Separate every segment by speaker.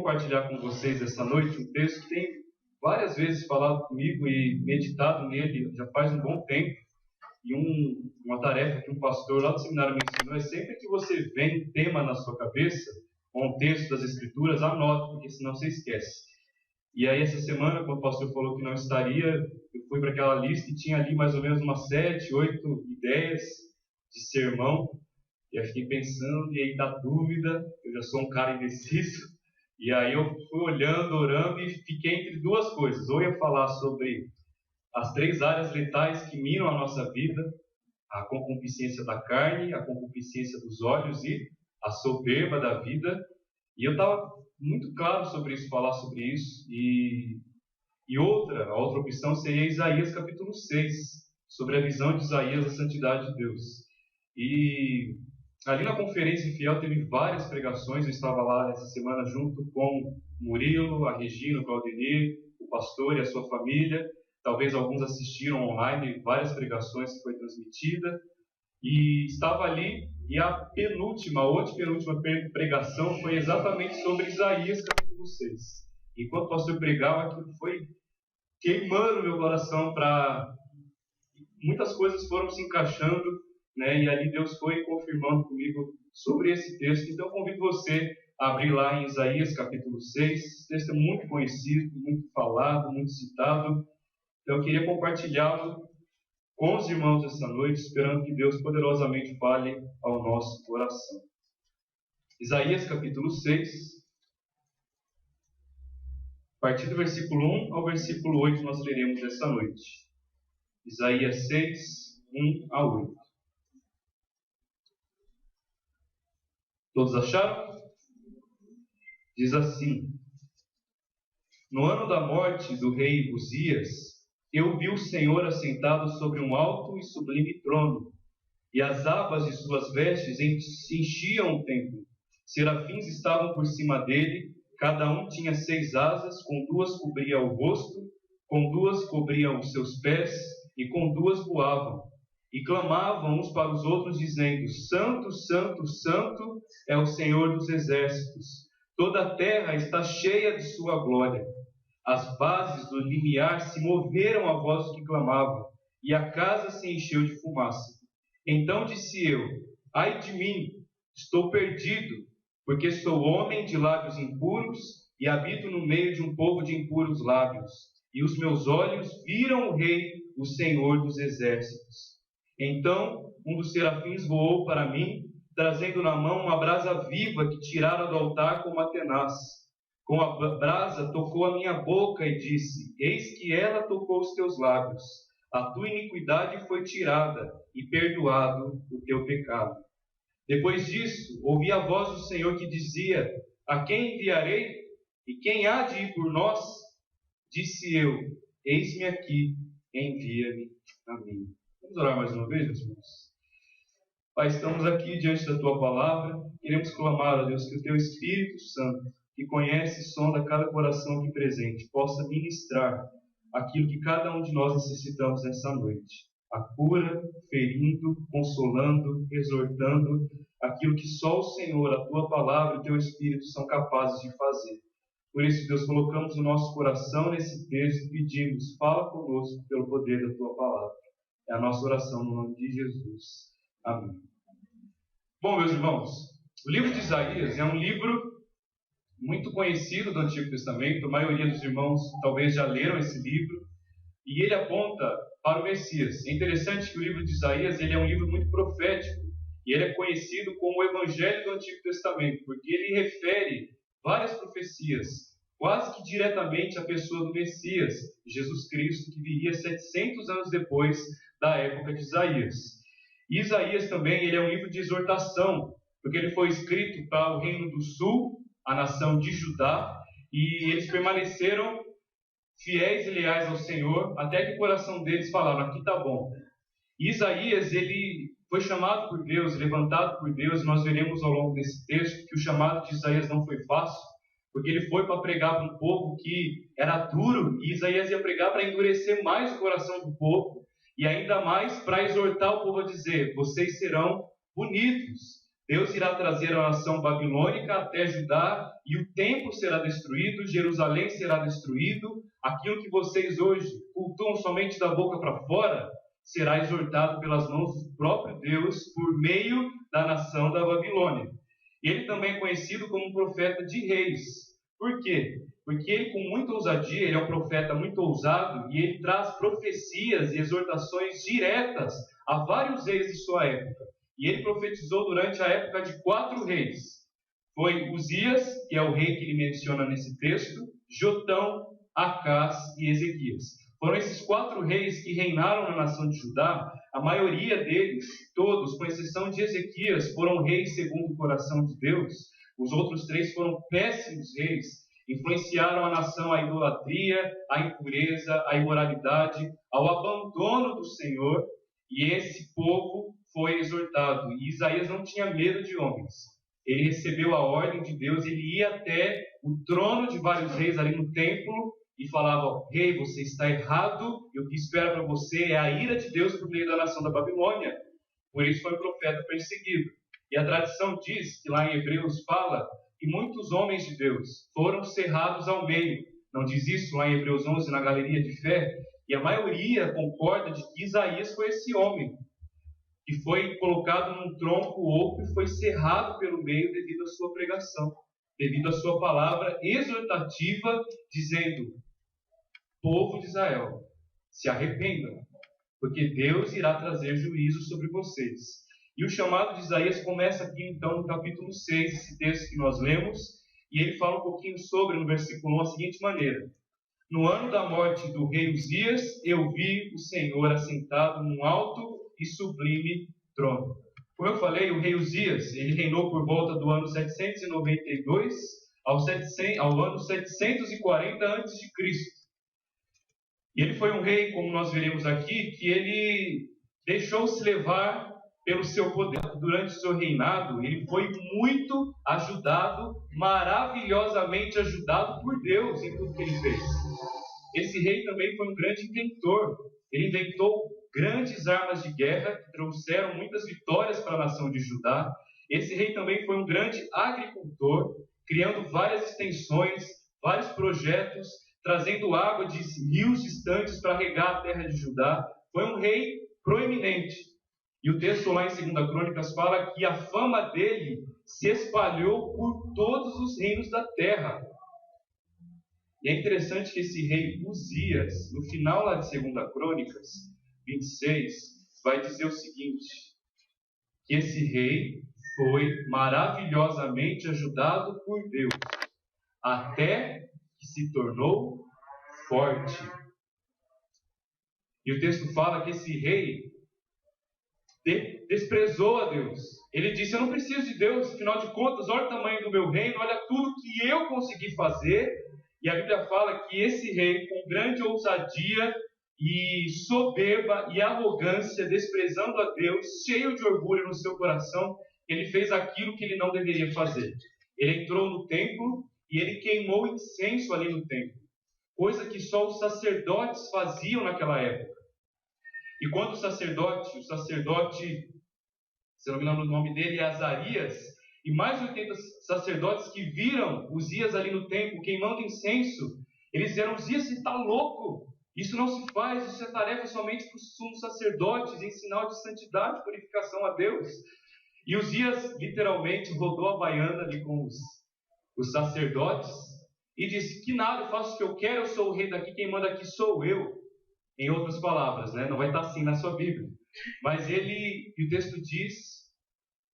Speaker 1: compartilhar com vocês essa noite um texto que tem várias vezes falado comigo e meditado nele já faz um bom tempo. E uma tarefa que um pastor lá do seminário me ensinou é sempre que você vem um tema na sua cabeça, ou um texto das Escrituras, anote, porque senão você esquece. E aí essa semana, quando o pastor falou que não estaria, eu fui para aquela lista e tinha ali mais ou menos umas 7, 8 ideias de sermão. E eu fiquei pensando, e aí dá dúvida, eu já sou um cara indeciso. E aí eu fui olhando, orando e fiquei entre duas coisas. Ou ia falar sobre as 3 áreas letais que minam a nossa vida: a concupiscência da carne, a concupiscência dos olhos e a soberba da vida. E eu estava muito claro sobre isso, falar sobre isso. E a outra opção seria Isaías capítulo 6, sobre a visão de Isaías da santidade de Deus. E ali na Conferência Fiel teve várias pregações. Eu estava lá essa semana junto com Murilo, a Regina, o Claudemir, o pastor e a sua família. Talvez alguns assistiram online, várias pregações que foi transmitida. E estava ali, e a antepenúltima pregação foi exatamente sobre Isaías capítulo 6. Enquanto o pastor pregava, aquilo foi queimando meu coração muitas coisas foram se encaixando, né? E ali Deus foi confirmando comigo sobre esse texto. Então eu convido você a abrir lá em Isaías capítulo 6. Esse texto é muito conhecido, muito falado, muito citado. Então eu queria compartilhá-lo com os irmãos essa noite, esperando que Deus poderosamente fale ao nosso coração. Isaías capítulo 6, a partir do versículo 1 ao versículo 8 nós leremos essa noite. Isaías 6, 1 a 8. Todos acharam? Diz assim: No ano da morte do rei Uzias, eu vi o Senhor assentado sobre um alto e sublime trono, e as abas de suas vestes enchiam o templo. Serafins estavam por cima dele, cada um tinha 6 asas, com 2 cobria o rosto, com 2 cobriam os seus pés, e com 2 voavam. E clamavam uns para os outros, dizendo: Santo, Santo, Santo é o Senhor dos exércitos. Toda a terra está cheia de sua glória. As bases do limiar se moveram à voz que clamava, e a casa se encheu de fumaça. Então disse eu: Ai de mim, estou perdido, porque sou homem de lábios impuros, e habito no meio de um povo de impuros lábios. E os meus olhos viram o Rei, o Senhor dos exércitos. Então um dos serafins voou para mim, trazendo na mão uma brasa viva que tirara do altar com uma tenaz. Com a brasa tocou a minha boca e disse: Eis que ela tocou os teus lábios. A tua iniquidade foi tirada e perdoado o teu pecado. Depois disso, ouvi a voz do Senhor que dizia: A quem enviarei? E quem há de ir por nós? Disse eu: Eis-me aqui, envia-me a mim. Vamos orar mais uma vez, meus irmãos? Pai, estamos aqui diante da Tua palavra. Queremos clamar, ó Deus, que o Teu Espírito Santo, que conhece e sonda cada coração aqui presente, possa ministrar aquilo que cada um de nós necessitamos nessa noite. A cura, ferindo, consolando, exortando, aquilo que só o Senhor, a Tua palavra e o Teu Espírito são capazes de fazer. Por isso, Deus, colocamos o nosso coração nesse texto e pedimos: fala conosco pelo poder da Tua palavra. É a nossa oração no nome de Jesus. Amém. Bom, meus irmãos, o livro de Isaías é um livro muito conhecido do Antigo Testamento. A maioria dos irmãos talvez já leram esse livro, e ele aponta para o Messias. É interessante que o livro de Isaías ele é um livro muito profético, e ele é conhecido como o Evangelho do Antigo Testamento, porque ele refere várias profecias, quase que diretamente à pessoa do Messias, Jesus Cristo, que viria 700 anos depois da época de Isaías. E Isaías também ele é um livro de exortação, porque ele foi escrito para o Reino do Sul, a nação de Judá, e eles permaneceram fiéis e leais ao Senhor, até que o coração deles falaram: aqui está bom. E Isaías, ele foi chamado por Deus, levantado por Deus, e nós veremos ao longo desse texto que o chamado de Isaías não foi fácil, porque ele foi para pregar para um povo que era duro, e Isaías ia pregar para endurecer mais o coração do povo, e ainda mais para exortar o povo a dizer: vocês serão bonitos, Deus irá trazer a nação babilônica até Judá, e o templo será destruído, Jerusalém será destruído. Aquilo que vocês hoje cultuam somente da boca para fora, será exortado pelas mãos do próprio Deus por meio da nação da Babilônia. Ele também é conhecido como um profeta de reis. Por quê? Porque ele, com muita ousadia, ele é um profeta muito ousado, e ele traz profecias e exortações diretas a vários reis de sua época. E ele profetizou durante a época de 4 reis. Foi Uzias, que é o rei que ele menciona nesse texto, Jotão, Acás e Ezequias. Foram esses 4 reis que reinaram na nação de Judá. A maioria deles, todos, com exceção de Ezequias, foram reis segundo o coração de Deus. Os outros 3 foram péssimos reis. Influenciaram a nação à idolatria, à impureza, à imoralidade, ao abandono do Senhor. E esse povo foi exortado. E Isaías não tinha medo de homens. Ele recebeu a ordem de Deus, ele ia até o trono de vários reis ali no templo e falava: rei, você está errado, e o que espera para você é a ira de Deus por meio da nação da Babilônia. Por isso foi um profeta perseguido. E a tradição diz, que lá em Hebreus fala, que muitos homens de Deus foram cerrados ao meio. Não diz isso lá em Hebreus 11, na galeria de fé? E a maioria concorda de que Isaías foi esse homem, que foi colocado num tronco oco e foi cerrado pelo meio devido à sua pregação, devido à sua palavra exortativa, dizendo: povo de Israel, se arrependam, porque Deus irá trazer juízo sobre vocês. E o chamado de Isaías começa aqui então no capítulo 6, esse texto que nós lemos, e ele fala um pouquinho sobre, no versículo 1, a seguinte maneira: no ano da morte do rei Uzias, eu vi o Senhor assentado num alto e sublime trono. Como eu falei, o rei Uzias, ele reinou por volta do ano 792 ao ano 740 a.C. E ele foi um rei, como nós veremos aqui, que ele deixou-se levar pelo seu poder. Durante o seu reinado, ele foi muito ajudado, maravilhosamente ajudado por Deus em tudo que ele fez. Esse rei também foi um grande inventor. Ele inventou grandes armas de guerra que trouxeram muitas vitórias para a nação de Judá. Esse rei também foi um grande agricultor, criando várias extensões, vários projetos, trazendo água de rios distantes para regar a terra de Judá. Foi um rei proeminente. E o texto lá em 2 Crônicas fala que a fama dele se espalhou por todos os reinos da terra. E é interessante que esse rei Uzias, no final lá de 2 Crônicas 26, vai dizer o seguinte: que esse rei foi maravilhosamente ajudado por Deus, até que se tornou forte. E o texto fala que esse rei desprezou a Deus. Ele disse: eu não preciso de Deus, afinal de contas, olha o tamanho do meu reino, olha tudo que eu consegui fazer. E a Bíblia fala que esse rei, com grande ousadia e soberba e arrogância, desprezando a Deus, cheio de orgulho no seu coração, ele fez aquilo que ele não deveria fazer. Ele entrou no templo e ele queimou incenso ali no templo, coisa que só os sacerdotes faziam naquela época. E quando o sacerdote, se não me engano o nome dele é Azarias, e mais de 80 sacerdotes que viram Uzias ali no templo queimando incenso, eles disseram: Uzias, você está louco, isso não se faz, isso é tarefa somente para os sumos sacerdotes, em sinal de santidade e purificação a Deus. E Uzias literalmente rodou a baiana ali com os sacerdotes e disse: que nada, eu faço o que eu quero, eu sou o rei daqui, quem manda aqui sou eu. Em outras palavras, não vai estar assim na sua Bíblia. Mas o texto diz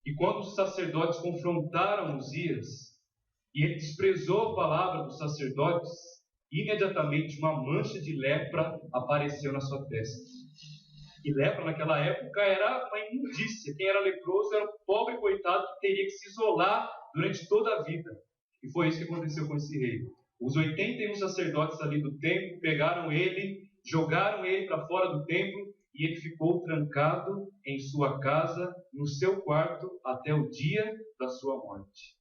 Speaker 1: que quando os sacerdotes confrontaram Uzias, e ele desprezou a palavra dos sacerdotes, imediatamente uma mancha de lepra apareceu na sua testa. E lepra naquela época era uma imundícia. Quem era leproso era um pobre coitado que teria que se isolar durante toda a vida. E foi isso que aconteceu com esse rei. Os 81 sacerdotes ali do templo pegaram ele, jogaram ele para fora do templo, e ele ficou trancado em sua casa, no seu quarto, até o dia da sua morte.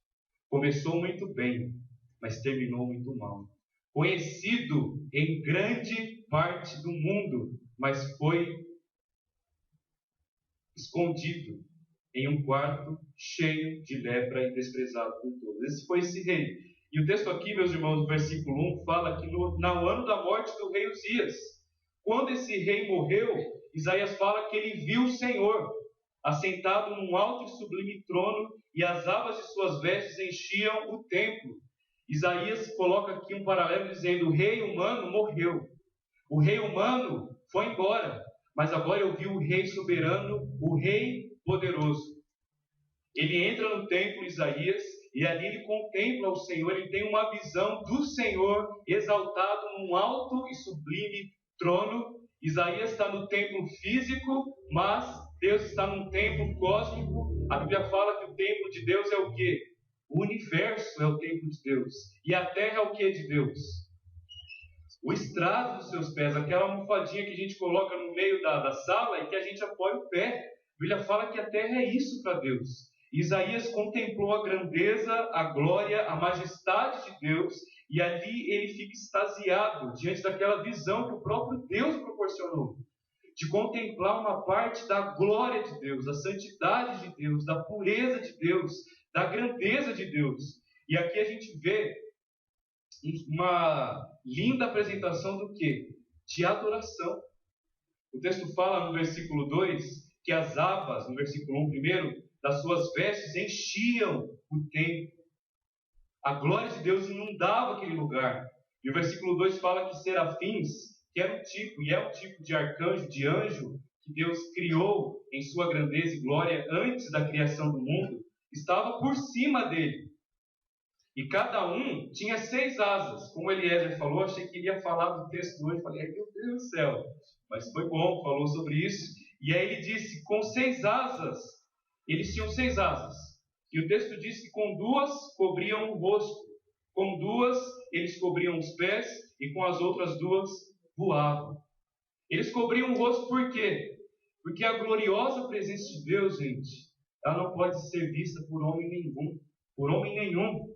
Speaker 1: Começou muito bem, mas terminou muito mal. Conhecido em grande parte do mundo, mas foi escondido. em um quarto cheio de lepra e desprezado por todos. Esse foi esse rei. E o texto aqui, meus irmãos, no versículo 1, fala que no ano da morte do rei Uzias, quando esse rei morreu, Isaías fala que ele viu o Senhor assentado num alto e sublime trono, e as abas de suas vestes enchiam o templo. Isaías coloca aqui um paralelo dizendo: o rei humano morreu, o rei humano foi embora, mas agora eu vi o rei soberano, o rei poderoso. Ele entra no templo, Isaías, e ali ele contempla o Senhor, ele tem uma visão do Senhor exaltado num alto e sublime trono. Isaías está no templo físico, mas Deus está num templo cósmico. A Bíblia fala que o templo de Deus é o quê? O universo é o templo de Deus. E a terra é o que de Deus? O estrado dos seus pés, aquela almofadinha que a gente coloca no meio da sala e que a gente apoia o pé. A Bíblia fala que a terra é isso para Deus. Isaías contemplou a grandeza, a glória, a majestade de Deus, e ali ele fica extasiado diante daquela visão que o próprio Deus proporcionou, de contemplar uma parte da glória de Deus, da santidade de Deus, da pureza de Deus, da grandeza de Deus. E aqui a gente vê uma linda apresentação do quê? De adoração. O texto fala no versículo 2 que as abas, no versículo 1 primeiro, das suas vestes enchiam o templo. A glória de Deus inundava aquele lugar. E o versículo 2 fala que serafins, que era um tipo, e é um tipo de arcanjo, de anjo, que Deus criou em sua grandeza e glória antes da criação do mundo, estava por cima dele. E cada um tinha 6 asas. Como Eliezer falou, achei que iria falar do texto hoje. Falei, meu Deus do céu. Mas foi bom, falou sobre isso. E aí ele disse, com 6 asas, eles tinham 6 asas. E o texto diz que com 2 cobriam o rosto, com 2 eles cobriam os pés, e com as outras 2 voavam. Eles cobriam o rosto por quê? Porque a gloriosa presença de Deus, gente, ela não pode ser vista por homem nenhum. Por homem nenhum.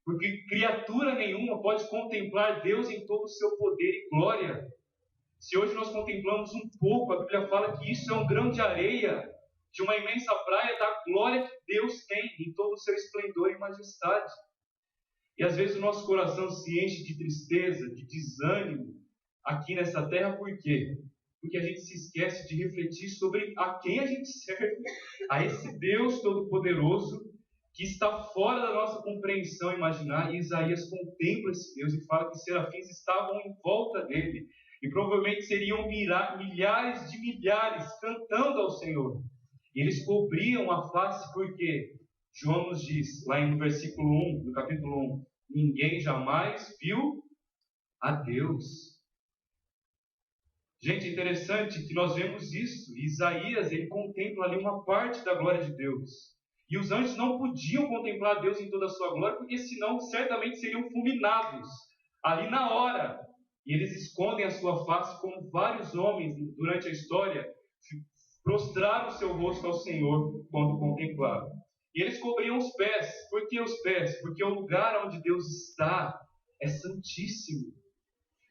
Speaker 1: Porque criatura nenhuma pode contemplar Deus em todo o seu poder e glória. Se hoje nós contemplamos um pouco, a Bíblia fala que isso é um grão de areia de uma imensa praia da glória que Deus tem em todo o seu esplendor e majestade. E às vezes o nosso coração se enche de tristeza, de desânimo aqui nessa terra, por quê? Porque a gente se esquece de refletir sobre a quem a gente serve, a esse Deus Todo-Poderoso que está fora da nossa compreensão imaginar. E Isaías contempla esse Deus e fala que serafins estavam em volta dele, e provavelmente seriam milhares de milhares cantando ao Senhor. E eles cobriam a face porque João nos diz, lá no versículo 1, no capítulo 1, ninguém jamais viu a Deus. Gente, é interessante que nós vemos isso. Isaías, ele contempla ali uma parte da glória de Deus. E os anjos não podiam contemplar Deus em toda a sua glória, porque senão certamente seriam fulminados ali na hora. E eles escondem a sua face, como vários homens durante a história prostraram o seu rosto ao Senhor quando contemplaram. E eles cobriam os pés. Por que os pés? Porque o lugar onde Deus está é santíssimo.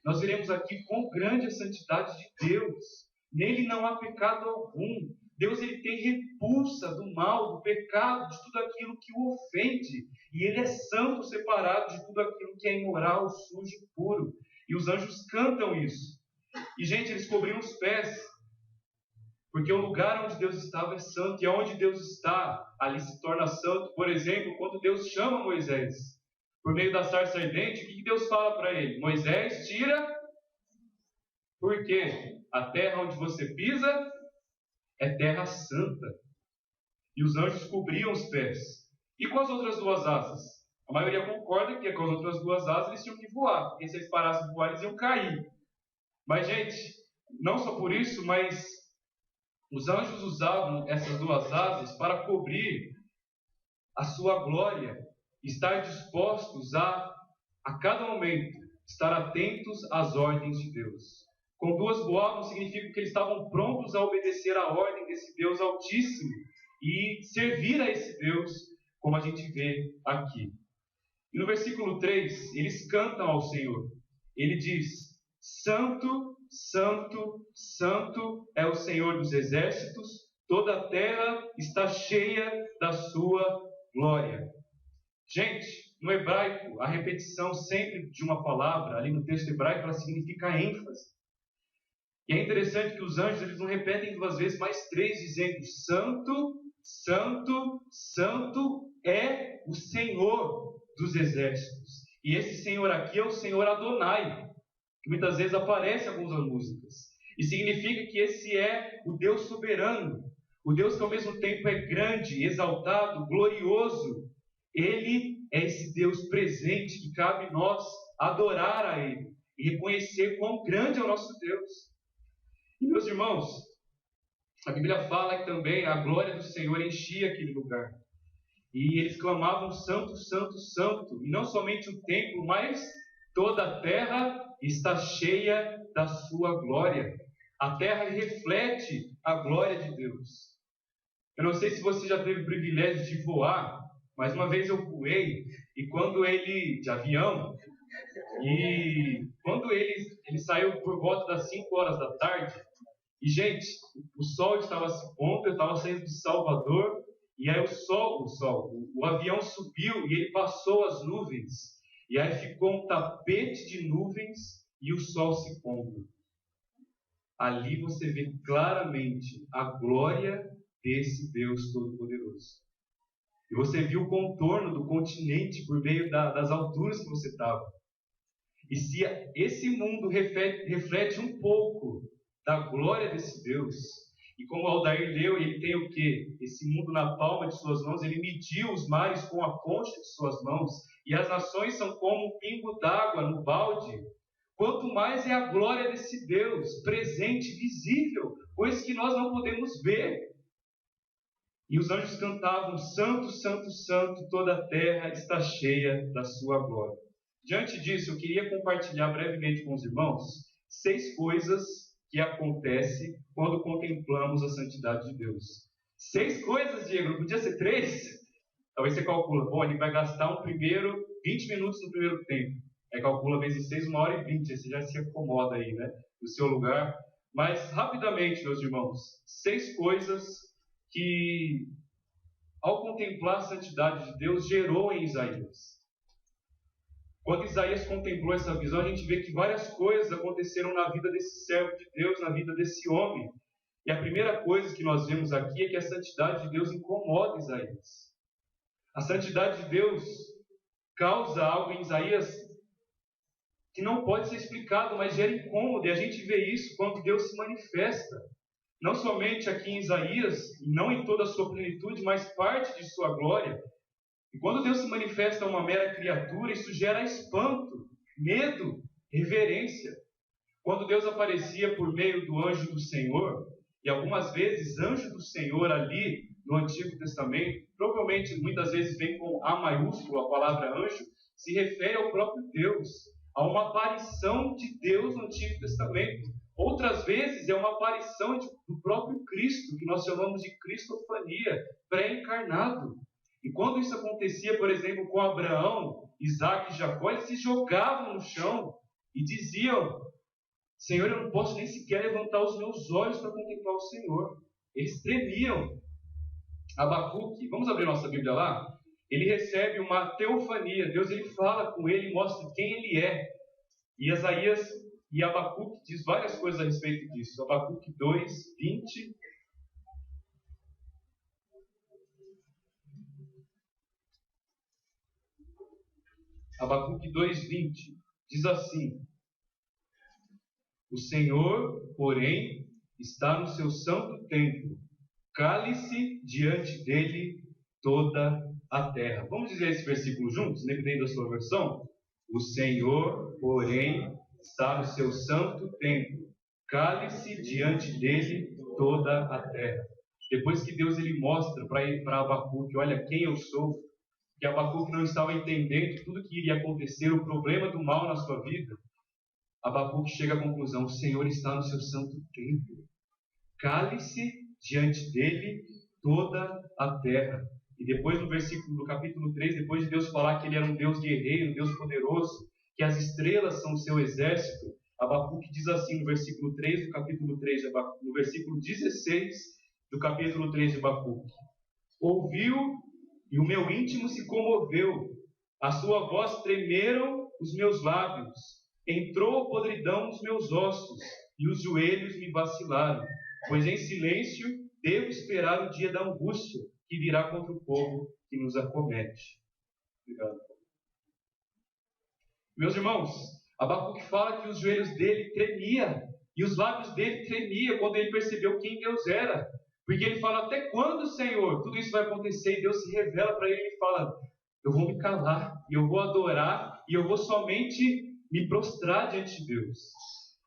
Speaker 1: Nós veremos aqui quão grande a santidade de Deus. Nele não há pecado algum. Deus ele tem repulsa do mal, do pecado, de tudo aquilo que o ofende. E ele é santo, separado de tudo aquilo que é imoral, sujo e puro. E os anjos cantam isso. E, gente, eles cobriam os pés. Porque o lugar onde Deus estava é santo. E onde Deus está, ali se torna santo. Por exemplo, quando Deus chama Moisés, por meio da sarça ardente, o que Deus fala para ele? Moisés, tira. Por quê? A terra onde você pisa é terra santa. E os anjos cobriam os pés. E com as outras 2 asas? A maioria concorda que com as outras 2 asas eles tinham que voar. Porque se eles parassem de voar, eles iam cair. Mas, gente, não só por isso, mas os anjos usavam essas 2 asas para cobrir a sua glória. Estar dispostos a cada momento, estar atentos às ordens de Deus. Com 2 voavam significa que eles estavam prontos a obedecer à ordem desse Deus Altíssimo e servir a esse Deus, como a gente vê aqui. E no versículo 3, eles cantam ao Senhor. Ele diz, Santo, Santo, Santo é o Senhor dos exércitos, toda a terra está cheia da sua glória. Gente, no hebraico, a repetição sempre de uma palavra, ali no texto hebraico, ela significa ênfase. E é interessante que os anjos eles não repetem 2 vezes, mas 3, dizendo: Santo, Santo, Santo é o Senhor dos exércitos. E esse Senhor aqui é o Senhor Adonai, que muitas vezes aparece em algumas músicas. E significa que esse é o Deus soberano, o Deus que ao mesmo tempo é grande, exaltado, glorioso. Ele é esse Deus presente que cabe nós adorar a Ele e reconhecer quão grande é o nosso Deus. E meus irmãos, a Bíblia fala que também a glória do Senhor enchia aquele lugar. E eles clamavam: Santo, Santo, Santo. E não somente o templo, mas toda a terra está cheia da sua glória. A terra reflete a glória de Deus. Eu não sei se você já teve o privilégio de voar, mas uma vez eu voei, e quando de avião, e quando ele saiu por volta das 5 horas da tarde, e gente, o sol estava se pondo, eu estava saindo de Salvador, e aí o avião subiu e ele passou as nuvens, e aí ficou um tapete de nuvens e o sol se pondo. Ali você vê claramente a glória desse Deus Todo-Poderoso. E você viu o contorno do continente por meio das alturas que você estava. E se esse mundo reflete um pouco da glória desse Deus, e como o Aldair leu, ele tem o quê? Esse mundo na palma de suas mãos, ele mediu os mares com a concha de suas mãos, e as nações são como um pingo d'água no balde. Quanto mais é a glória desse Deus, presente, visível, coisa que nós não podemos ver. E os anjos cantavam: Santo, Santo, Santo, toda a terra está cheia da sua glória. Diante disso, eu queria compartilhar brevemente com os irmãos 6 coisas que acontecem quando contemplamos a santidade de Deus. 6 coisas, Diego, não podia ser 3? Talvez você calcula: bom, ele vai gastar 20 minutos no primeiro tempo. Aí calcula vezes 6, 1h20, aí você já se acomoda aí, né, no seu lugar. Mas, rapidamente, meus irmãos, 6 coisas que, ao contemplar a santidade de Deus, gerou em Isaías. Quando Isaías contemplou essa visão, a gente vê que várias coisas aconteceram na vida desse servo de Deus, na vida desse homem. E a primeira coisa que nós vemos aqui é que a santidade de Deus incomoda Isaías. A santidade de Deus causa algo em Isaías que não pode ser explicado, mas gera incômodo. E a gente vê isso quando Deus se manifesta. Não somente aqui em Isaías, não em toda a sua plenitude, mas parte de sua glória. E quando Deus se manifesta a uma mera criatura, isso gera espanto, medo, reverência. Quando Deus aparecia por meio do anjo do Senhor, e algumas vezes anjo do Senhor ali no Antigo Testamento, provavelmente muitas vezes vem com A maiúsculo, a palavra anjo, se refere ao próprio Deus, a uma aparição de Deus no Antigo Testamento. Outras vezes é uma aparição do próprio Cristo, que nós chamamos de cristofania, pré-encarnado. E quando isso acontecia, por exemplo, com Abraão, Isaac e Jacó, eles se jogavam no chão e diziam: Senhor, eu não posso nem sequer levantar os meus olhos para contemplar o Senhor. Eles tremiam. Abacuque, vamos abrir nossa Bíblia lá? Ele recebe uma teofania. Deus ele fala com ele e mostra quem ele é. E Isaías e Abacuque diz várias coisas a respeito disso. Abacuque 2, 20. Abacuque 2, 20 diz assim: O Senhor, porém, está no seu santo templo. Cale-se diante dele toda a terra. Vamos dizer esse versículo juntos, dependendo da sua versão? O Senhor, porém, está no seu santo templo. Cale-se diante dele toda a terra. Depois que Deus ele mostra para Abacuque: olha quem eu sou, que Abacuque não estava entendendo tudo que iria acontecer, o problema do mal na sua vida, Abacuque chega à conclusão: o Senhor está no seu santo templo. Cale-se diante dele toda a terra. E depois no versículo do capítulo 3, depois de Deus falar que ele era um Deus guerreiro, um Deus poderoso, que as estrelas são o seu exército, Abacuque diz assim no versículo 3 do capítulo 3 no versículo 16: do capítulo 3 de Abacuque. Ouviu e o meu íntimo se comoveu, a sua voz tremeram os meus lábios, entrou a podridão nos meus ossos, e os joelhos me vacilaram, pois em silêncio devo esperar o dia da angústia que virá contra o povo que nos acomete. Obrigado. Meus irmãos, Abacuque fala que os joelhos dele tremiam, e os lábios dele tremiam quando ele percebeu quem Deus era. Porque ele fala, até quando, Senhor, tudo isso vai acontecer? E Deus se revela para ele e fala, eu vou me calar, e eu vou adorar, e eu vou somente me prostrar diante de Deus.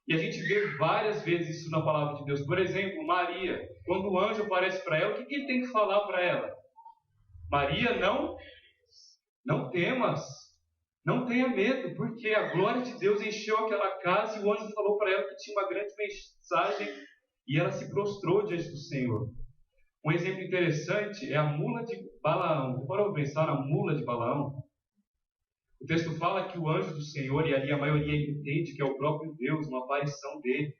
Speaker 1: E a gente vê várias vezes isso na palavra de Deus. Por exemplo, Maria, quando o anjo aparece para ela, o que ele tem que falar para ela? Maria, não temas, não tenha medo, porque a glória de Deus encheu aquela casa e o anjo falou para ela que tinha uma grande mensagem e ela se prostrou diante do Senhor. Um exemplo interessante é a mula de Balaão. Você pode pensar na mula de Balaão? O texto fala que o anjo do Senhor, e ali a maioria entende que é o próprio Deus, uma aparição dele.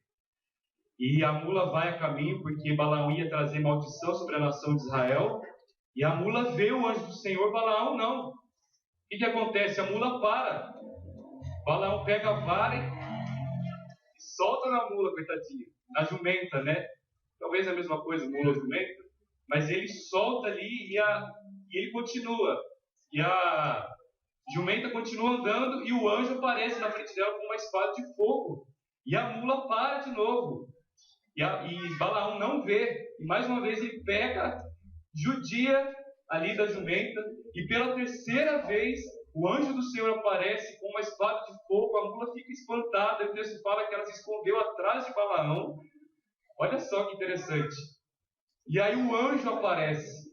Speaker 1: E a mula vai a caminho porque Balaão ia trazer maldição sobre a nação de Israel. E a mula vê o anjo do Senhor, Balaão não. O que acontece? A mula para. Balaão pega a vara e solta na mula, coitadinha. Na jumenta, né? Talvez a mesma coisa, mula ou jumenta. Mas ele solta ali e ele continua. E a jumenta continua andando e o anjo aparece na frente dela com uma espada de fogo. E a mula para de novo. E Balaão não vê. E mais uma vez ele pega, judia ali da jumenta. E pela terceira vez o anjo do Senhor aparece com uma espada de fogo. A mula fica espantada. E o texto fala que ela se escondeu atrás de Balaão. Olha só que interessante. E aí o anjo aparece.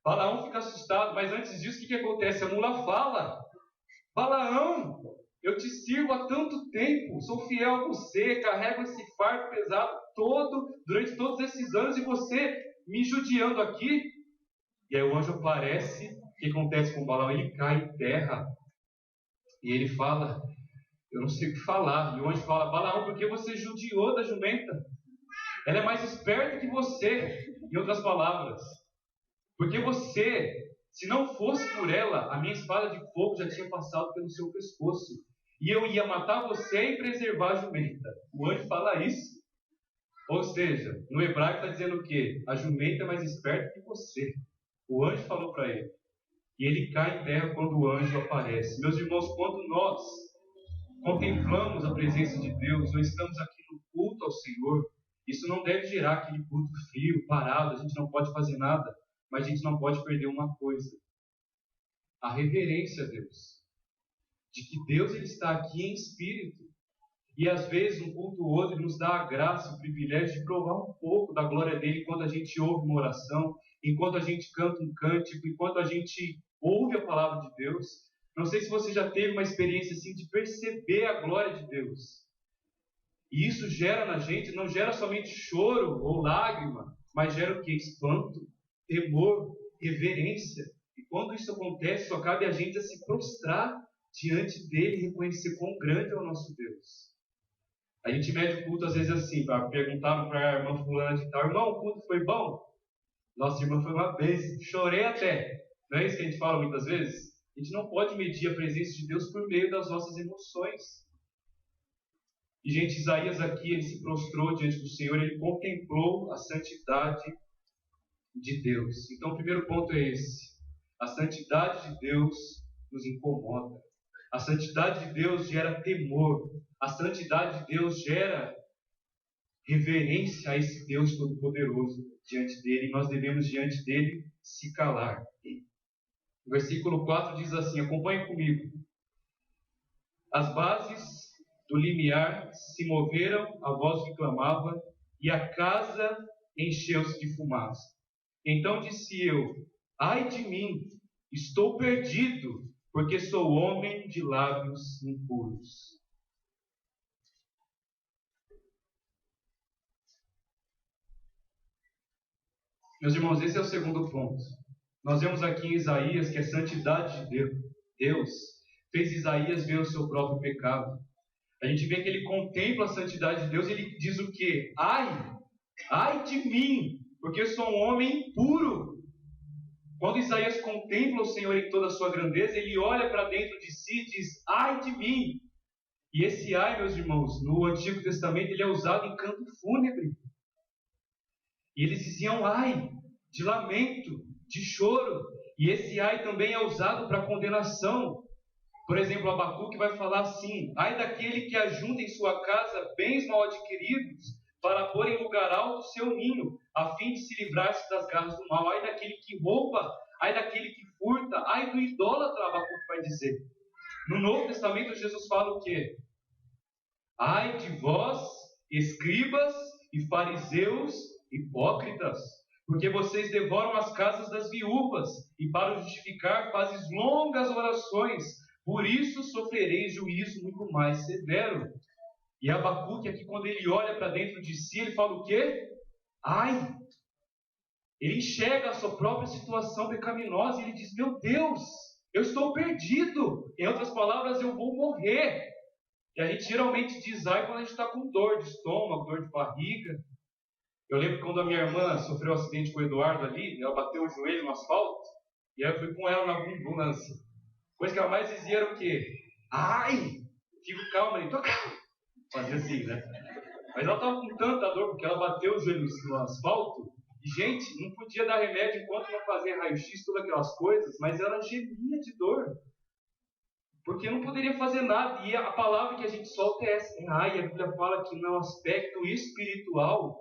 Speaker 1: Balaão fica assustado, mas antes disso, o que acontece? A mula fala, Balaão, eu te sirvo há tanto tempo, sou fiel a você, carrego esse fardo pesado durante todos esses anos, e você me judiando aqui? E aí o anjo aparece, o que acontece com Balaão? Ele cai em terra, e ele fala, eu não sei o que falar, e o anjo fala, Balaão, por que você judiou da jumenta? Ela é mais esperta que você, em outras palavras. Porque você, se não fosse por ela, a minha espada de fogo já tinha passado pelo seu pescoço. E eu ia matar você e preservar a jumenta. O anjo fala isso. Ou seja, no hebraico está dizendo o quê? A jumenta é mais esperta que você. O anjo falou para ele. E ele cai em terra quando o anjo aparece. Meus irmãos, quando nós contemplamos a presença de Deus, ou estamos aqui no culto ao Senhor, isso não deve gerar aquele culto frio, parado, a gente não pode fazer nada. Mas a gente não pode perder uma coisa: a reverência a Deus. De que Deus ele está aqui em espírito. E às vezes, um culto ou outro, Ele nos dá a graça, o privilégio de provar um pouco da glória dEle enquanto a gente ouve uma oração, enquanto a gente canta um cântico, enquanto a gente ouve a palavra de Deus. Não sei se você já teve uma experiência assim de perceber a glória de Deus. E isso gera na gente, não gera somente choro ou lágrima, mas gera o que? Espanto, temor, reverência. E quando isso acontece, só cabe a gente a se prostrar diante dele e reconhecer quão grande é o nosso Deus. A gente mede o culto às vezes assim, perguntaram para a irmã fulana de tal, irmão, o culto foi bom? Nossa irmã foi uma bênção, chorei até. Não é isso que a gente fala muitas vezes? A gente não pode medir a presença de Deus por meio das nossas emoções. E gente, Isaías aqui, ele se prostrou diante do Senhor, ele contemplou a santidade de Deus. Então o primeiro ponto é esse: a santidade de Deus nos incomoda. A santidade de Deus gera temor. A santidade de Deus gera reverência a esse Deus Todo-Poderoso diante dele. E nós devemos diante dele se calar. O versículo 4 diz assim, acompanhe comigo. As bases do limiar se moveram, a voz que clamava, e a casa encheu-se de fumaça. Então disse eu, ai de mim, estou perdido, porque sou homem de lábios impuros. Meus irmãos, esse é o segundo ponto. Nós vemos aqui em Isaías que a santidade de Deus fez Isaías ver o seu próprio pecado. A gente vê que ele contempla a santidade de Deus e ele diz o quê? Ai de mim, porque eu sou um homem impuro. Quando Isaías contempla o Senhor em toda a sua grandeza, ele olha para dentro de si e diz: ai de mim! E esse ai, meus irmãos, no Antigo Testamento, ele é usado em canto fúnebre. E eles diziam ai, de lamento, de choro. E esse ai também é usado para condenação. Por exemplo, Abacuque vai falar assim: ai daquele que ajunta em sua casa bens mal adquiridos, para pôr em lugar alto seu ninho, a fim de se livrar-se das garras do mal. Ai daquele que rouba, ai daquele que furta, ai do idólatra, Abacuque vai dizer. No Novo Testamento, Jesus fala o quê? Ai de vós, escribas e fariseus hipócritas, porque vocês devoram as casas das viúvas, e para o justificar fazes longas orações, por isso sofrereis juízo muito mais severo. E Abacuque aqui, quando ele olha para dentro de si, ele fala o quê? Ai! Ele enxerga a sua própria situação pecaminosa e ele diz: meu Deus, eu estou perdido. Em outras palavras, eu vou morrer. E a gente geralmente diz ai quando a gente está com dor de estômago, dor de barriga. Eu lembro quando a minha irmã sofreu um acidente com o Eduardo ali, ela bateu o joelho no asfalto, e aí eu fui com ela na ambulância. Coisa que ela mais dizia era o quê? Ai! Fico calma aí, tô calma. Fazia assim, né? Mas ela estava com tanta dor, porque ela bateu o joelho no asfalto, e gente, não podia dar remédio enquanto não fazia raio-x, todas aquelas coisas, mas ela gemia de dor. Porque não poderia fazer nada, e a palavra que a gente solta é essa. Ai, a Bíblia fala que no aspecto espiritual,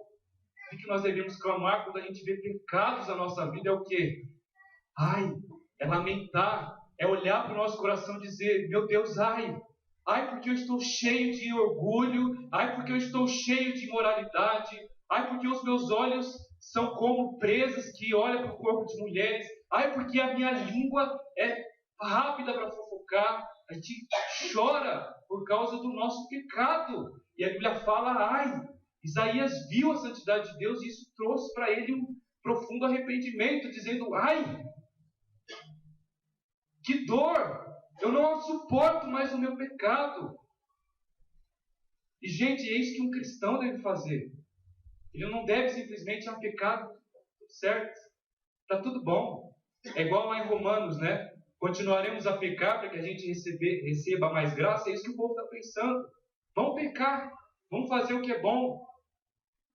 Speaker 1: o que nós devemos clamar quando a gente vê pecados na nossa vida é o quê? Ai, é lamentar, é olhar para o nosso coração e dizer: meu Deus, ai porque eu estou cheio de orgulho, ai porque eu estou cheio de imoralidade, ai porque os meus olhos são como presas que olham para o corpo de mulheres, ai porque a minha língua é rápida para fofocar. A gente chora por causa do nosso pecado, e a Bíblia fala ai. Isaías viu a santidade de Deus e isso trouxe para ele um profundo arrependimento, dizendo: ai, que dor! Eu não suporto mais o meu pecado. E gente, é isso que um cristão deve fazer. Ele não deve simplesmente pecado, tudo certo, está tudo bom. É igual lá em Romanos, né? Continuaremos a pecar para que a gente receba mais graça. É isso que o povo está pensando. Vamos pecar, vamos fazer o que é bom.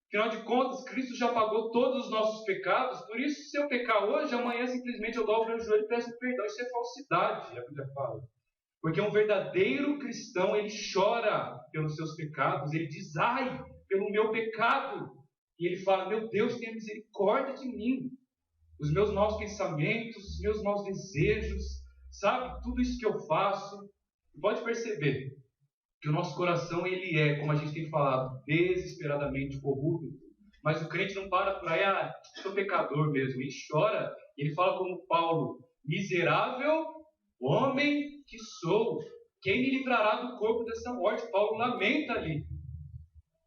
Speaker 1: Afinal de contas, Cristo já pagou todos os nossos pecados, por isso, se eu pecar hoje, amanhã simplesmente eu dobro o joelho e peço perdão. Isso é falsidade, a Bíblia fala. Porque um verdadeiro cristão, ele chora pelos seus pecados, ele diz: ai, pelo meu pecado. E ele fala: meu Deus, tenha misericórdia de mim. Os meus maus pensamentos, os meus maus desejos, sabe? Tudo isso que eu faço. E pode perceber que o nosso coração, ele é, como a gente tem falado, desesperadamente corrupto. Mas o crente não para por aí: sou pecador mesmo. Ele chora, ele fala como Paulo: miserável homem que sou, quem me livrará do corpo dessa morte? Paulo lamenta ali.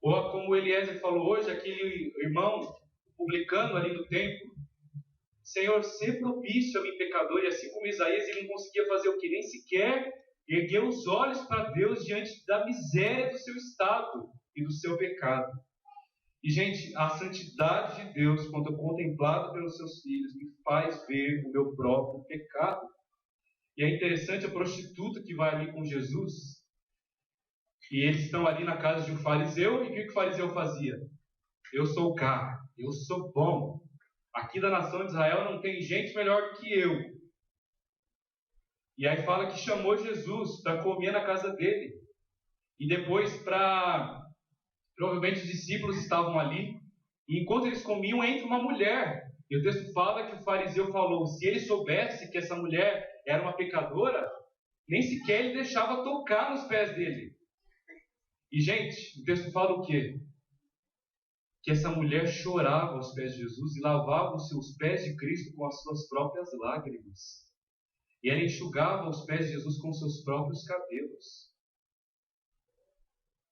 Speaker 1: Ou como Eliezer falou hoje, aquele irmão publicano ali no templo: Senhor, sê propício a mim pecador. E assim como Isaías, ele não conseguia fazer o que? Nem sequer ergueu os olhos para Deus diante da miséria do seu estado e do seu pecado. E gente, a santidade de Deus, quando contemplada pelos seus filhos, me faz ver o meu próprio pecado. E é interessante a prostituta que vai ali com Jesus, e eles estão ali na casa de um fariseu, e o que o fariseu fazia? Eu sou o cara, eu sou bom. Aqui da nação de Israel não tem gente melhor do que eu. E aí fala que chamou Jesus para comer na casa dele. E depois, provavelmente os discípulos estavam ali, e enquanto eles comiam, entra uma mulher. E o texto fala que o fariseu falou: se ele soubesse que essa mulher era uma pecadora, nem sequer ele deixava tocar nos pés dele. E gente, o texto fala o quê? Que essa mulher chorava aos pés de Jesus e lavava os seus pés de Cristo com as suas próprias lágrimas. E ela enxugava os pés de Jesus com seus próprios cabelos.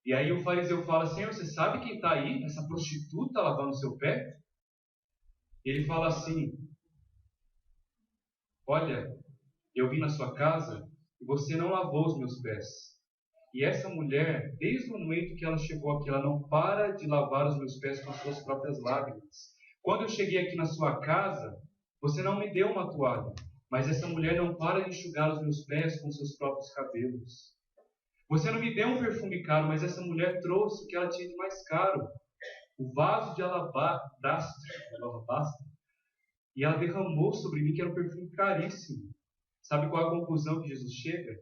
Speaker 1: E aí o fariseu fala: Senhor, você sabe quem está aí? Essa prostituta lavando o seu pé? Ele fala assim: olha, eu vim na sua casa e você não lavou os meus pés. E essa mulher, desde o momento que ela chegou aqui, ela não para de lavar os meus pés com as suas próprias lágrimas. Quando eu cheguei aqui na sua casa, você não me deu uma toalha, mas essa mulher não para de enxugar os meus pés com seus próprios cabelos. Você não me deu um perfume caro, mas essa mulher trouxe o que ela tinha de mais caro, o vaso de alabastro, e ela derramou sobre mim, que era um perfume caríssimo. Sabe qual é a conclusão que Jesus chega?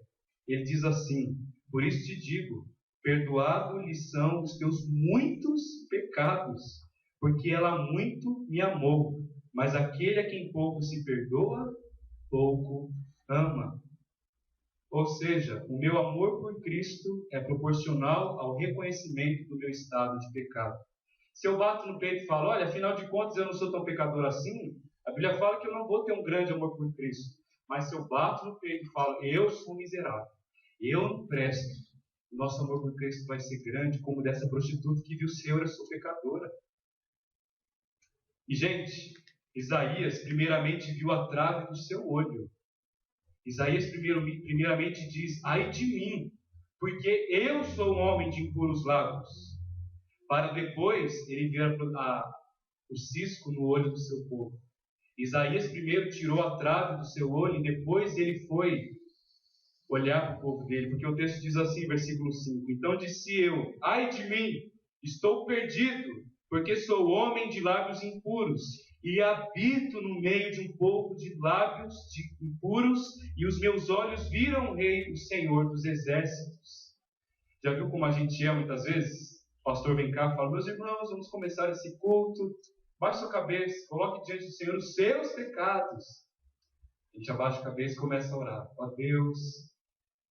Speaker 1: Ele diz assim: por isso te digo, perdoado lhe são os teus muitos pecados, porque ela muito me amou. Mas aquele a quem pouco se perdoa, pouco ama. Ou seja, o meu amor por Cristo é proporcional ao reconhecimento do meu estado de pecado. Se eu bato no peito e falo, olha, afinal de contas eu não sou tão pecador assim, a Bíblia fala que eu não vou ter um grande amor por Cristo. Mas se eu bato no peito e falo, eu sou miserável, eu não presto, o nosso amor por Cristo vai ser grande, como dessa prostituta que viu, Senhor, eu sou pecadora. E, gente, Isaías primeiramente viu a trave do seu olho. Isaías primeiramente diz, ai de mim, porque eu sou um homem de impuros lábios. Para depois ele ver o cisco no olho do seu povo. Isaías primeiro tirou a trave do seu olho e depois ele foi olhar para o povo dele, porque o texto diz assim, versículo 5, então disse eu, ai de mim, estou perdido, porque sou homem de lábios impuros, e habito no meio de um povo de lábios impuros, e os meus olhos viram o Rei, o Senhor dos exércitos. Já viu como a gente é muitas vezes? O pastor vem cá e fala, meus irmãos, vamos começar esse culto, baixe sua cabeça, coloque diante do Senhor os seus pecados. A gente abaixa a cabeça e começa a orar. Ó Deus,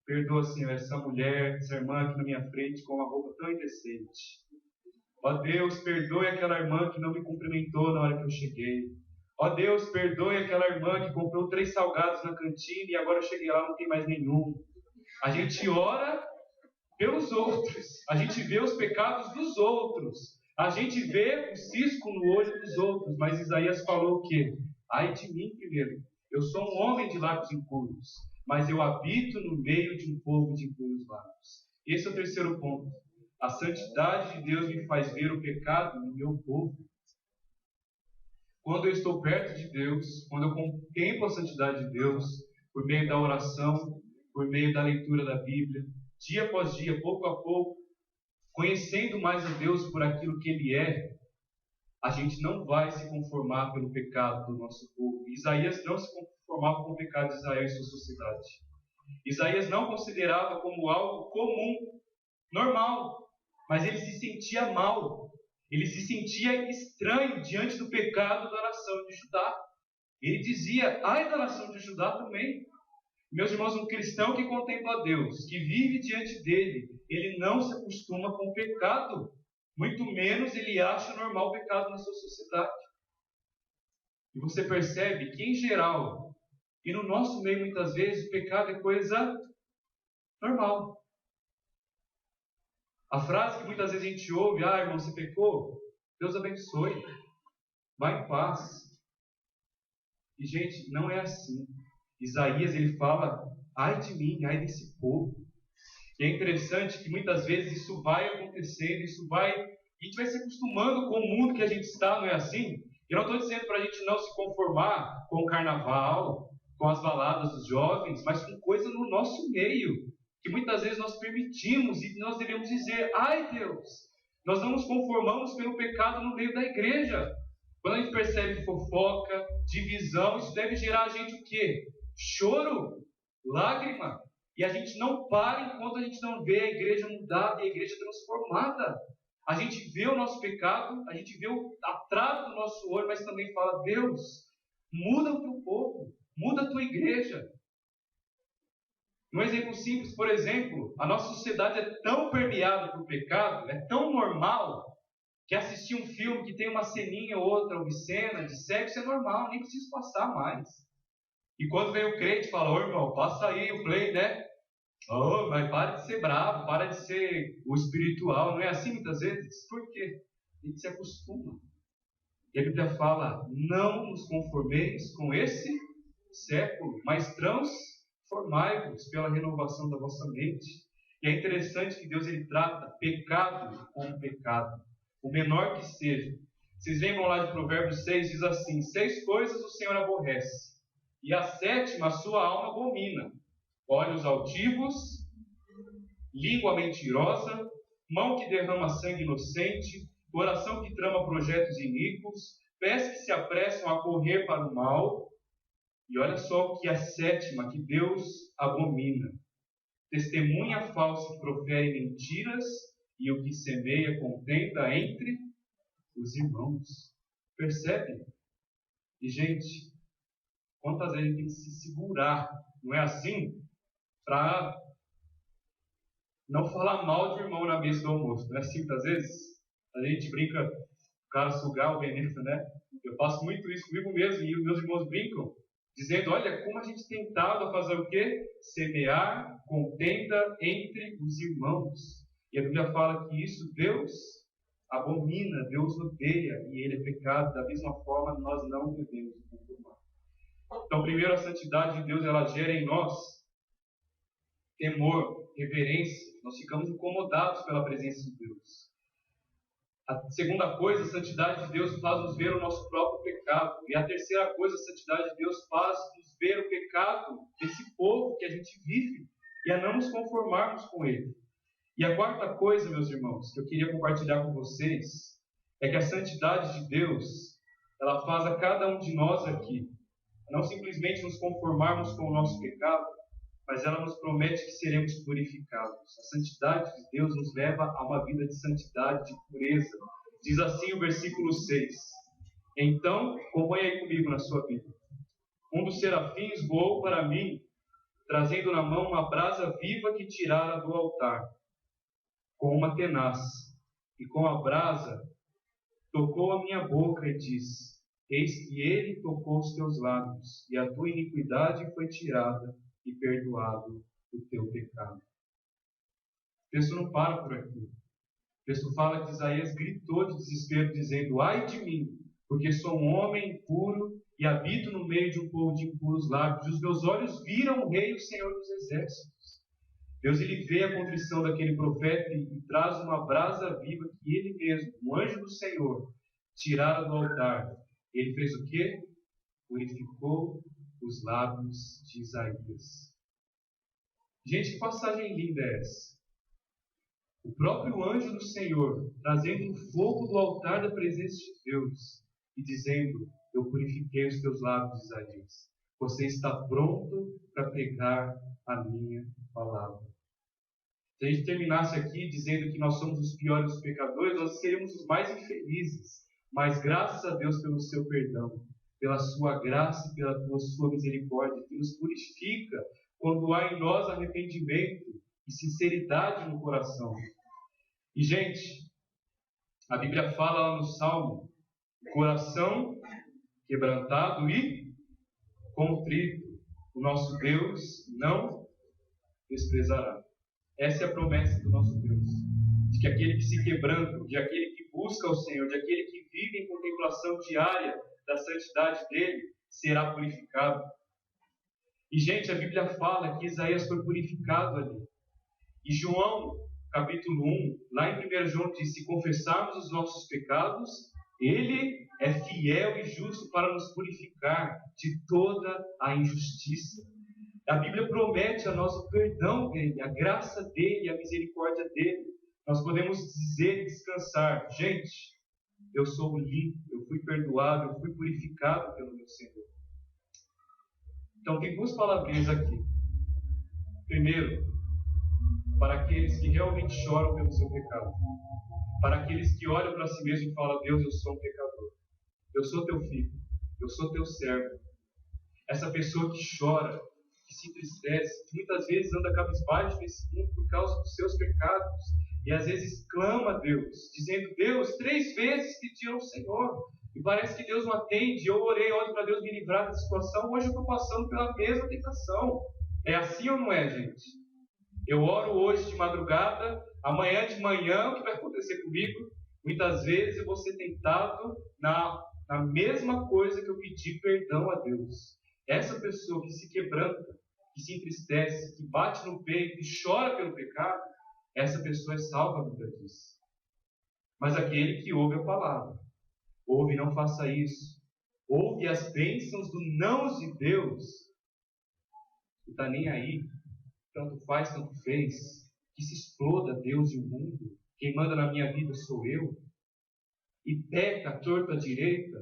Speaker 1: perdoa, Senhor, essa mulher, essa irmã aqui na minha frente com uma roupa tão indecente. Ó Deus, perdoe aquela irmã que não me cumprimentou na hora que eu cheguei. Ó Deus, perdoe aquela irmã que comprou 3 salgados na cantina e agora eu cheguei lá e não tem mais nenhum. A gente ora pelos outros. A gente vê os pecados dos outros. A gente vê o cisco no olho dos outros. Mas Isaías falou o quê? Ai de mim primeiro. Eu sou um homem de lábios impuros, mas eu habito no meio de um povo de impuros lábios. Esse é o terceiro ponto. A santidade de Deus me faz ver o pecado no meu povo. Quando eu estou perto de Deus, quando eu contemplo a santidade de Deus, por meio da oração, por meio da leitura da Bíblia, dia após dia, pouco a pouco, conhecendo mais a Deus por aquilo que Ele é, a gente não vai se conformar pelo pecado do nosso povo. Isaías não se conformava com o pecado de Israel e sua sociedade. Isaías não considerava como algo comum, normal, mas ele se sentia mal. Ele se sentia estranho diante do pecado da nação de Judá. Ele dizia, ai da nação de Judá também. Meus irmãos, um cristão que contempla a Deus, que vive diante dele, ele não se acostuma com o pecado. Muito menos ele acha normal o pecado na sua sociedade. E você percebe que, em geral, e no nosso meio muitas vezes, o pecado é coisa normal. A frase que muitas vezes a gente ouve, irmão, você pecou? Deus abençoe. Vai em paz. E, gente, não é assim. Isaías, ele fala, ai de mim, ai desse povo. E é interessante que muitas vezes isso vai acontecendo, a gente vai se acostumando com o mundo que a gente está, não é assim? Eu não estou dizendo para a gente não se conformar com o carnaval, com as baladas dos jovens, mas com coisa no nosso meio, que muitas vezes nós permitimos e nós devemos dizer, ai Deus, nós não nos conformamos pelo pecado no meio da igreja. Quando a gente percebe fofoca, divisão, isso deve gerar a gente o quê? Choro, lágrima. E a gente não para enquanto a gente não vê a igreja mudada e a igreja transformada. A gente vê o nosso pecado, a gente vê a trave do nosso olho, mas também fala, Deus, muda o teu povo, muda a tua igreja. Um exemplo simples, por exemplo, a nossa sociedade é tão permeada por pecado, é tão normal, que assistir um filme que tem uma ceninha ou outra obscena de sexo é normal, nem preciso passar mais. E quando vem o crente e fala, ô irmão, passa aí o play, né? Oh, mas para de ser bravo, para de ser o espiritual. Não é assim muitas vezes? Por quê? A gente se acostuma. E a Bíblia fala, não nos conformeis com esse século, mas transformai-vos pela renovação da vossa mente. E é interessante que Deus ele trata pecado como pecado, o menor que seja. Vocês lembram lá de Provérbios 6, diz assim: 6 coisas o Senhor aborrece, e a 7ª a sua alma abomina: olhos altivos, língua mentirosa, mão que derrama sangue inocente, coração que trama projetos iníquos, pés que se apressam a correr para o mal. E olha só o que a 7ª que Deus abomina: testemunha falsa que profere mentiras, e o que semeia contenda entre os irmãos. Percebe? E, gente, quantas vezes a gente tem que se segurar, não é assim? Para não falar mal de irmão na mesa do almoço. Não é assim, muitas vezes? A gente brinca, o cara sugar o veneno, né? Eu faço muito isso comigo mesmo, e os meus irmãos brincam, dizendo: olha, como a gente tem tentado a fazer o quê? Semear contenda entre os irmãos. E a Bíblia fala que isso Deus abomina, Deus odeia, e ele é pecado. Da mesma forma, nós não devemos conformar. Então, primeiro, a santidade de Deus, ela gera em nós temor, reverência. Nós ficamos incomodados pela presença de Deus. A segunda coisa, a santidade de Deus faz nos ver o nosso próprio pecado. E a terceira coisa, a santidade de Deus faz nos ver o pecado desse povo que a gente vive e a não nos conformarmos com ele. E a quarta coisa, meus irmãos, que eu queria compartilhar com vocês, é que a santidade de Deus, ela faz a cada um de nós aqui não simplesmente nos conformarmos com o nosso pecado, mas ela nos promete que seremos purificados. A santidade de Deus nos leva a uma vida de santidade, de pureza. Diz assim o versículo 6. Então, acompanhe aí comigo na sua Bíblia. Um dos serafins voou para mim, trazendo na mão uma brasa viva que tirara do altar, com uma tenaz. E com a brasa tocou a minha boca e disse: eis que ele tocou os teus lábios, e a tua iniquidade foi tirada, e perdoado o teu pecado. O texto não para por aqui. O texto fala que Isaías gritou de desespero, dizendo: ai de mim, porque sou um homem impuro e habito no meio de um povo de impuros lábios, e os meus olhos viram o Rei, o Senhor dos Exércitos. Deus, ele vê a contrição daquele profeta e traz uma brasa viva que ele mesmo, o anjo do Senhor, tirara do altar. Ele fez o quê? Purificou os lábios de Isaías. Gente, que passagem linda é essa? O próprio anjo do Senhor trazendo um fogo do altar da presença de Deus e dizendo: eu purifiquei os teus lábios, Isaías. Você está pronto para pregar a minha palavra. Se a gente terminasse aqui dizendo que nós somos os piores dos pecadores, nós seríamos os mais infelizes. Mas graças a Deus pelo seu perdão, pela sua graça e pela sua misericórdia, que nos purifica quando há em nós arrependimento e sinceridade no coração. E, gente, a Bíblia fala lá no Salmo: coração quebrantado e contrito, o nosso Deus não desprezará. Essa é a promessa do nosso Deus, de que aquele que se quebranta, de aquele que busca o Senhor, de aquele que vive em contemplação diária da santidade dele, será purificado. E, gente, a Bíblia fala que Isaías foi purificado ali. E João, capítulo 1, lá em 1 João diz: se confessarmos os nossos pecados, ele é fiel e justo para nos purificar de toda a injustiça. A Bíblia promete a nós o perdão dele, a graça dele, a misericórdia dele. Nós podemos dizer e descansar: gente, eu sou limpo, eu fui perdoado, eu fui purificado pelo meu Senhor. Então tem duas palavrinhas aqui. Primeiro, para aqueles que realmente choram pelo seu pecado. Para aqueles que olham para si mesmos e falam: Deus, eu sou um pecador. Eu sou teu filho. Eu sou teu servo. Essa pessoa que chora, que se entristece, que muitas vezes anda cabisbaixo nesse mundo por causa dos seus pecados. E às vezes clama a Deus, dizendo: Deus, 3 vezes pedi ao Senhor. E parece que Deus não atende. Eu orei ontem para Deus me livrar dessa situação. Hoje eu estou passando pela mesma tentação. É assim ou não é, gente? Eu oro hoje de madrugada, amanhã de manhã, o que vai acontecer comigo? Muitas vezes eu vou ser tentado na mesma coisa que eu pedi perdão a Deus. Essa pessoa que se quebranta, que se entristece, que bate no peito e chora pelo pecado, essa pessoa é salva, a Bíblia diz. Mas aquele que ouve a palavra Ouve, não faça isso. Ouve as bênçãos do não de Deus. Não está nem aí. Tanto faz, tanto fez. Que se exploda Deus e o mundo. Quem manda na minha vida sou eu. E peca à torta à direita.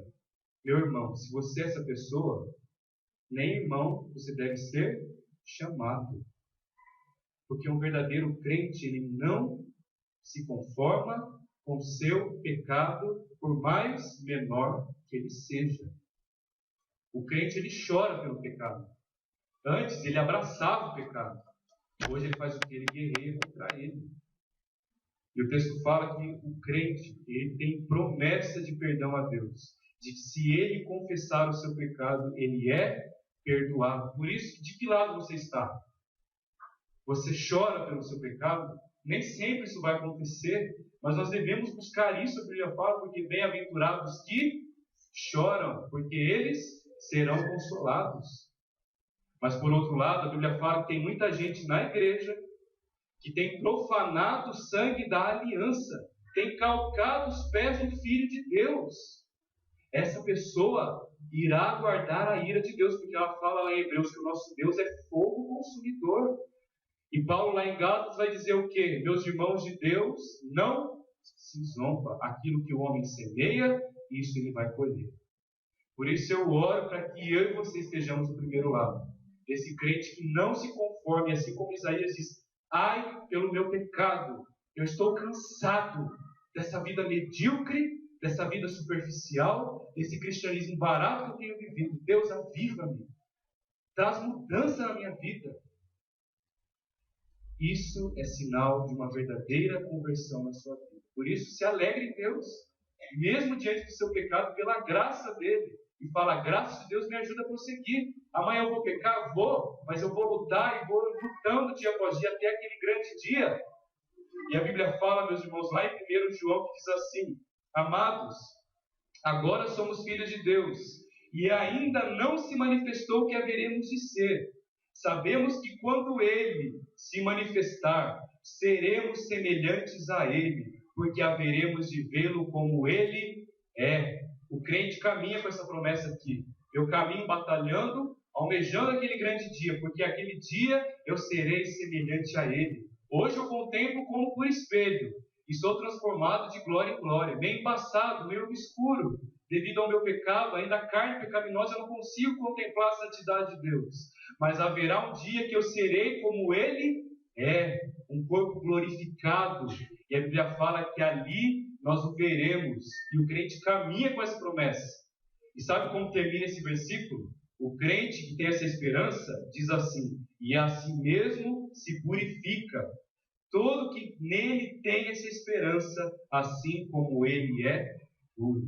Speaker 1: Meu irmão, se você é essa pessoa, nem irmão você deve ser chamado. Porque um verdadeiro crente, ele não se conforma com o seu pecado, por mais menor que ele seja. O crente, ele chora pelo pecado. Antes, ele abraçava o pecado. Hoje, ele faz o que? Ele guerreia contra ele. E o texto fala que o crente, ele tem promessa de perdão a Deus. De que se ele confessar o seu pecado, ele é perdoado. Por isso, de que lado você está? Você chora pelo seu pecado? Nem sempre isso vai acontecer, mas nós devemos buscar isso, a Bíblia fala, porque bem-aventurados que choram, porque eles serão consolados. Mas por outro lado, a Bíblia fala que tem muita gente na igreja que tem profanado o sangue da aliança, tem calcado os pés do Filho de Deus. Essa pessoa irá guardar a ira de Deus, porque ela fala lá em Hebreus que o nosso Deus é fogo consumidor. E Paulo lá em Gálatas vai dizer o quê? Meus irmãos de Deus, não se zomba. Aquilo que o homem semeia, isso ele vai colher. Por isso eu oro para que eu e você estejamos do primeiro lado. Esse crente que não se conforme, assim como Isaías diz, ai pelo meu pecado, eu estou cansado dessa vida medíocre, dessa vida superficial, desse cristianismo barato que eu tenho vivido. Deus, aviva-me, traz mudança na minha vida. Isso é sinal de uma verdadeira conversão na sua vida. Por isso, se alegre em Deus, mesmo diante do seu pecado, pela graça dele. E fala, a graça de Deus me ajuda a prosseguir. Amanhã eu vou pecar? Vou, mas eu vou lutar e vou lutando dia após dia até aquele grande dia. E a Bíblia fala, meus irmãos, lá em 1 João, que diz assim, amados, agora somos filhos de Deus, e ainda não se manifestou o que haveremos de ser. Sabemos que quando Ele se manifestar, seremos semelhantes a Ele, porque haveremos de vê-lo como Ele é. O crente caminha com essa promessa aqui. Eu caminho batalhando, almejando aquele grande dia, porque aquele dia eu serei semelhante a Ele. Hoje eu contemplo como por espelho, e sou transformado de glória em glória, meio embaçado, meio obscuro, devido ao meu pecado, ainda a carne pecaminosa, eu não consigo contemplar a santidade de Deus. Mas haverá um dia que eu serei como Ele é, um corpo glorificado. E a Bíblia fala que ali nós o veremos. E o crente caminha com essa promessa. E sabe como termina esse versículo? O crente que tem essa esperança diz assim, e a si mesmo se purifica. Todo que nele tem essa esperança, assim como ele é puro.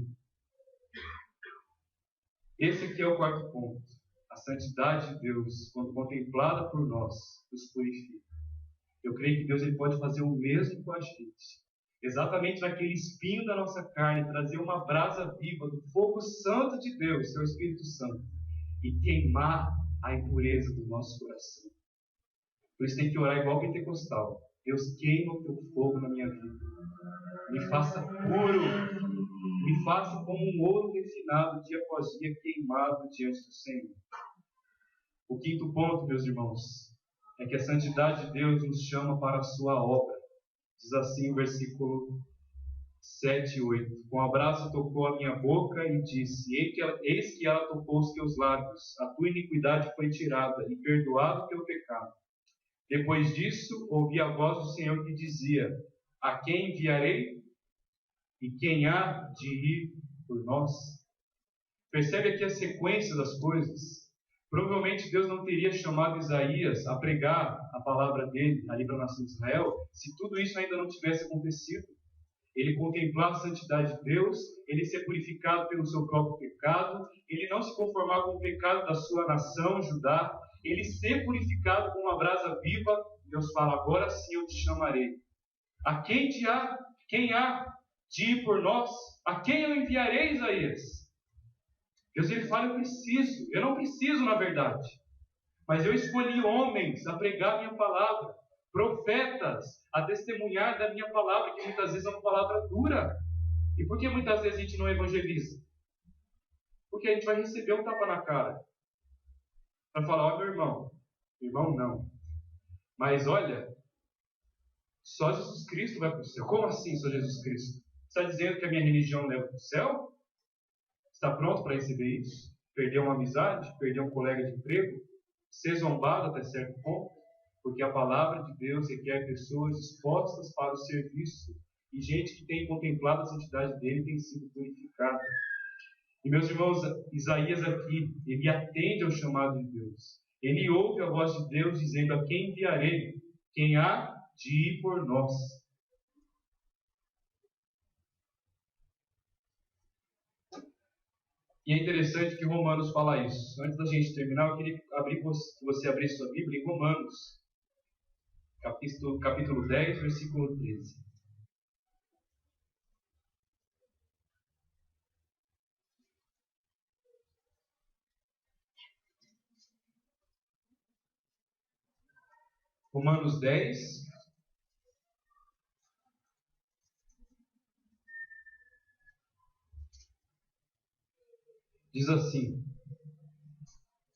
Speaker 1: Esse aqui é o quarto ponto. A santidade de Deus, quando contemplada por nós, nos purifica. Eu creio que Deus ele pode fazer o mesmo com a gente. Exatamente naquele espinho da nossa carne, trazer uma brasa viva do fogo santo de Deus, seu Espírito Santo, e queimar a impureza do nosso coração. Por isso tem que orar igual pentecostal. Deus, queima o teu fogo na minha vida. Me faça puro. Me faça como um ouro refinado, dia após dia, queimado diante do Senhor. O quinto ponto, meus irmãos, é que a santidade de Deus nos chama para a sua obra. Diz assim o versículo 7 e 8. Com um abraço tocou a minha boca e disse, eis que ela tocou os teus lábios. A tua iniquidade foi tirada e perdoado o teu pecado. Depois disso, ouvi a voz do Senhor que dizia, a quem enviarei? E quem há de ir por nós? Percebe aqui a sequência das coisas. Provavelmente Deus não teria chamado Isaías a pregar a palavra dele ali para a nação de Israel, se tudo isso ainda não tivesse acontecido. Ele contemplar a santidade de Deus, ele ser purificado pelo seu próprio pecado, ele não se conformar com o pecado da sua nação, Judá, ele ser purificado com uma brasa viva. Deus fala, agora sim eu te chamarei. A quem há de ir por nós? A quem eu enviarei, Isaías? Deus ele fala, eu não preciso na verdade, mas eu escolhi homens a pregar a minha palavra, profetas a testemunhar da minha palavra, que muitas vezes é uma palavra dura. E por que muitas vezes a gente não evangeliza? Porque a gente vai receber um tapa na cara. Para falar, ó meu irmão. Irmão não. Mas olha, só Jesus Cristo vai para o céu. Como assim só Jesus Cristo? Você está dizendo que a minha religião leva para o céu? Está pronto para receber isso? Perder uma amizade? Perder um colega de emprego? Ser zombado até certo ponto? Porque a palavra de Deus requer pessoas dispostas para o serviço. E gente que tem contemplado a santidade dele tem sido purificada. E meus irmãos, Isaías aqui, ele atende ao chamado de Deus. Ele ouve a voz de Deus dizendo: a quem enviarei? Quem há de ir por nós? E é interessante que Romanos fala isso. Antes da gente terminar, eu queria que você abrisse sua Bíblia em Romanos, capítulo 10, versículo 13. Romanos 10, diz assim: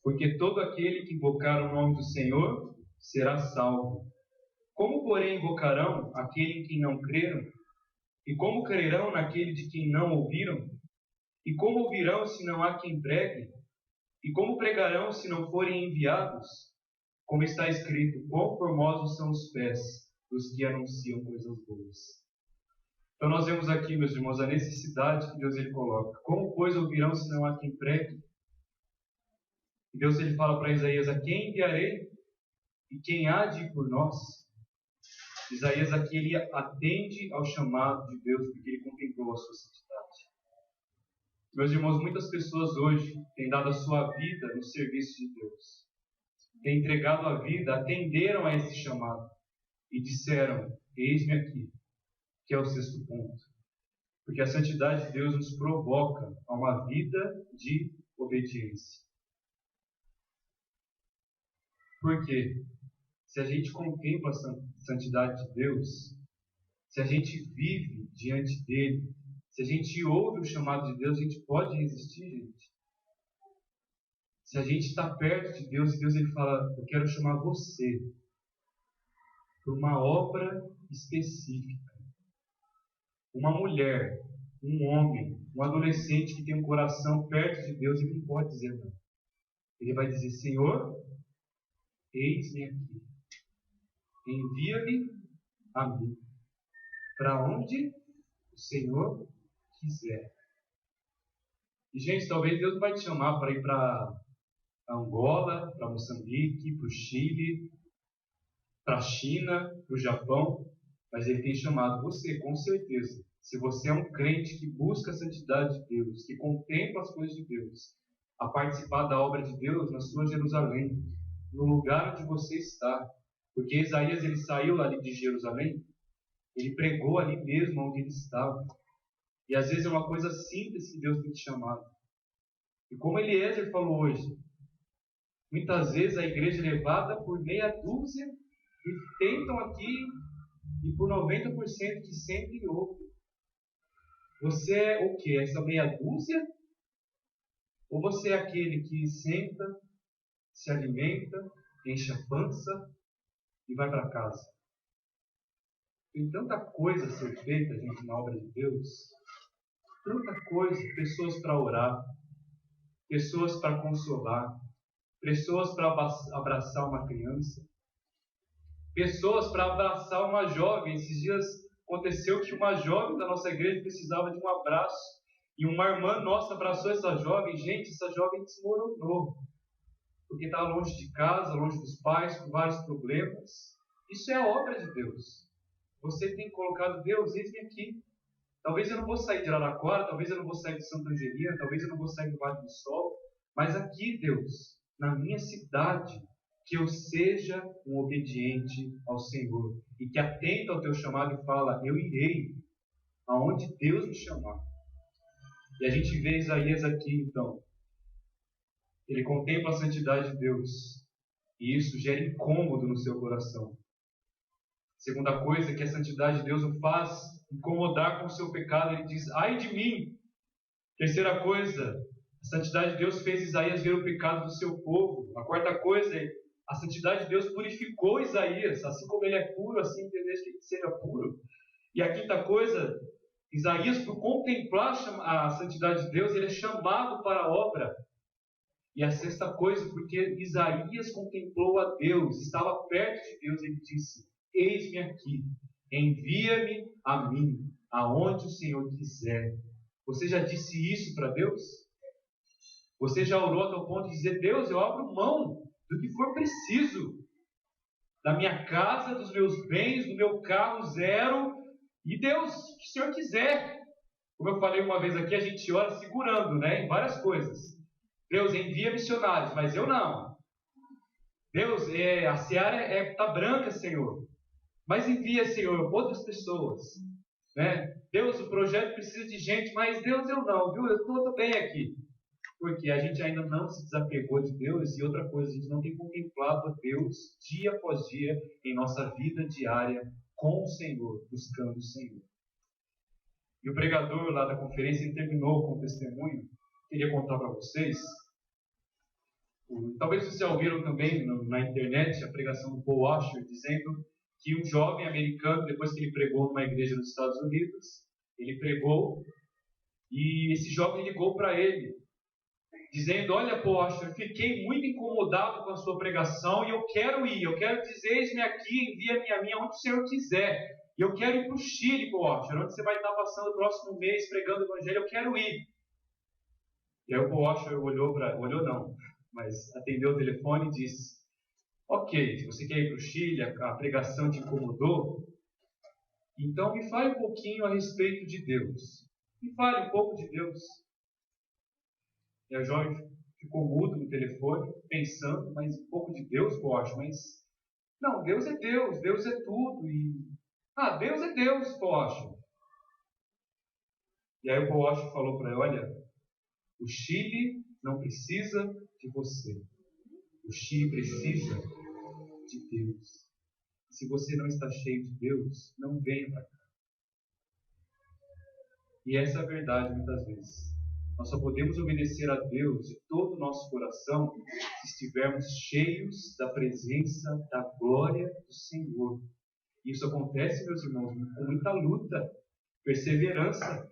Speaker 1: porque todo aquele que invocar o nome do Senhor será salvo. Como, porém, invocarão aquele em quem não creram? E como crerão naquele de quem não ouviram? E como ouvirão se não há quem pregue? E como pregarão se não forem enviados? Como está escrito: quão formosos são os pés dos que anunciam coisas boas. Então nós vemos aqui, meus irmãos, a necessidade que Deus ele coloca. Como, pois, ouvirão se não há quem pregue? E Deus ele fala para Isaías: a quem enviarei? E quem há de ir por nós? Isaías aqui ele atende ao chamado de Deus porque ele contemplou a sua santidade. Meus irmãos, muitas pessoas hoje têm dado a sua vida no serviço de Deus. Têm entregado a vida, atenderam a esse chamado e disseram: eis-me aqui, que é o sexto ponto. Porque a santidade de Deus nos provoca a uma vida de obediência. Por quê? Se a gente contempla a santidade de Deus, se a gente vive diante dele, se a gente ouve o chamado de Deus, a gente pode resistir, gente. Se a gente está perto de Deus, e Deus ele fala: eu quero chamar você para uma obra específica. Uma mulher, um homem, um adolescente que tem um coração perto de Deus, ele não pode dizer não. Ele vai dizer: Senhor, eis-me aqui. Envia-me a mim. Para onde o Senhor quiser. E, gente, talvez Deus vai te chamar para ir para Angola, para Moçambique, para o Chile, para a China, para o Japão, mas Ele tem chamado você, com certeza. Se você é um crente que busca a santidade de Deus, que contempla as coisas de Deus, a participar da obra de Deus na sua Jerusalém, no lugar onde você está. Porque Isaías ele saiu ali de Jerusalém, ele pregou ali mesmo onde ele estava. E às vezes é uma coisa simples que Deus tem te chamado. E como Eliezer falou hoje, muitas vezes a igreja é levada por meia dúzia e tentam aqui e por 90% que sempre ouvem. Você é o que? Essa meia dúzia? Ou você é aquele que senta, se alimenta, enche a pança e vai para casa? Tem tanta coisa a ser feita, gente, na obra de Deus. Tanta coisa. Pessoas para orar, pessoas para consolar, pessoas para abraçar uma criança, pessoas para abraçar uma jovem. Esses dias aconteceu que uma jovem da nossa igreja precisava de um abraço. E uma irmã nossa abraçou essa jovem. Gente, essa jovem desmoronou. Porque estava longe de casa, longe dos pais, com vários problemas. Isso é a obra de Deus. Você tem colocado: Deus, eis-me aqui. Talvez eu não vou sair de Araraquara, talvez eu não vou sair de Santa Angelina, talvez eu não vou sair do Vale do Sol. Mas aqui, Deus, na minha cidade, que eu seja um obediente ao Senhor. E que atenta ao teu chamado e fala: eu irei aonde Deus me chamar. E a gente vê Isaías aqui, então. Ele contempla a santidade de Deus. E isso gera incômodo no seu coração. Segunda coisa é que a santidade de Deus o faz incomodar com o seu pecado, ele diz: ai de mim. Terceira coisa, a santidade de Deus fez Isaías ver o pecado do seu povo. A quarta coisa, a santidade de Deus purificou Isaías, assim como ele é puro, assim entender que ele seja puro. E a quinta coisa, Isaías, por contemplar a santidade de Deus, ele é chamado para a obra. E a sexta coisa, porque Isaías contemplou a Deus, estava perto de Deus, ele disse: eis-me aqui, envia-me a mim, aonde o Senhor quiser. Você já disse isso para Deus? Você já orou até o ponto de dizer: Deus, eu abro mão do que for preciso, da minha casa, dos meus bens, do meu carro zero, e Deus, o que o Senhor quiser. Como eu falei uma vez aqui, a gente ora segurando, em várias coisas. Deus, envia missionários, mas eu não. Deus, a seara está branca, Senhor, mas envia, Senhor, outras pessoas. Deus, o projeto precisa de gente, mas Deus, eu não, viu? Eu estou bem aqui. Porque a gente ainda não se desapegou de Deus, e outra coisa, a gente não tem contemplado a Deus dia após dia em nossa vida diária com o Senhor, buscando o Senhor. E o pregador lá da conferência, ele terminou com um testemunho. Queria contar para vocês. Talvez vocês já ouviram também na internet a pregação do Paul Washer, dizendo que um jovem americano, depois que ele pregou numa igreja nos Estados Unidos, ele pregou, e esse jovem ligou para ele, dizendo: olha, Paul Washer, fiquei muito incomodado com a sua pregação e eu quero ir, eu quero dizer: eis-me aqui, envia-me a mim aonde o Senhor quiser. E eu quero ir para o Chile, Paul Washer, onde você vai estar passando o próximo mês pregando o Evangelho, eu quero ir. E aí o Paul Washer atendeu o telefone e disse: ok, se você quer ir para o Chile, a pregação te incomodou, então me fale um pouquinho a respeito de Deus. Me fale um pouco de Deus. E a jovem ficou mudo no telefone, pensando: mas um pouco de Deus, poxa, mas... não, Deus é Deus, Deus é tudo, Deus é Deus, poxa. E aí o poxa falou para ele: olha, o Chile não precisa de você. O Chile precisa de Deus. E se você não está cheio de Deus, não venha para cá. E essa é a verdade muitas vezes. Nós só podemos obedecer a Deus de todo o nosso coração se estivermos cheios da presença, da glória do Senhor. Isso acontece, meus irmãos, com muita luta, perseverança.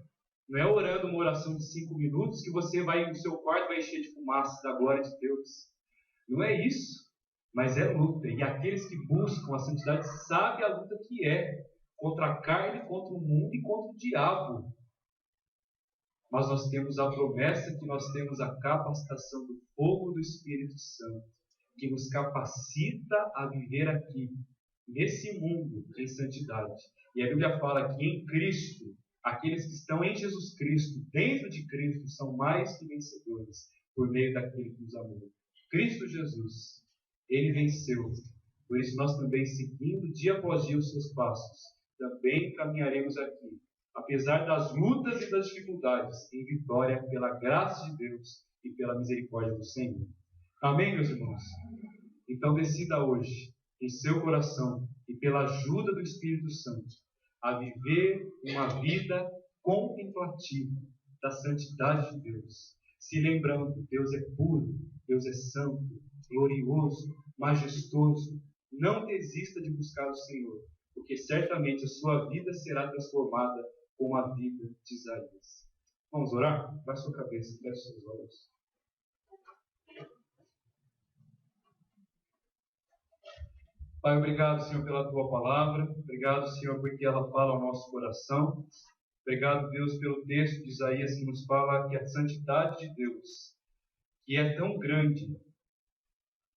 Speaker 1: Não é orando uma oração de 5 minutos que você vai no seu quarto e vai encher de fumaça da glória de Deus. Não é isso, mas é luta. E aqueles que buscam a santidade sabem a luta que é contra a carne, contra o mundo e contra o diabo. Mas nós temos a promessa que nós temos a capacitação do fogo do Espírito Santo, que nos capacita a viver aqui, nesse mundo, em santidade. E a Bíblia fala que em Cristo, aqueles que estão em Jesus Cristo, dentro de Cristo, são mais que vencedores, por meio daquele que nos amou. Cristo Jesus, Ele venceu. Por isso nós também, seguindo dia após dia os seus passos, também caminharemos aqui, apesar das lutas e das dificuldades, em vitória pela graça de Deus e pela misericórdia do Senhor. Amém, meus irmãos? Então decida hoje, em seu coração e pela ajuda do Espírito Santo, a viver uma vida contemplativa da santidade de Deus, se lembrando: Deus é puro, Deus é santo, glorioso, majestoso. Não desista de buscar o Senhor, porque certamente a sua vida será transformada com a vida de Isaías. Vamos orar? Baixe sua cabeça, feche seus olhos. Pai, obrigado, Senhor, pela Tua palavra. Obrigado, Senhor, porque ela fala ao nosso coração. Obrigado, Deus, pelo texto de Isaías que nos fala que a santidade de Deus, que é tão grande,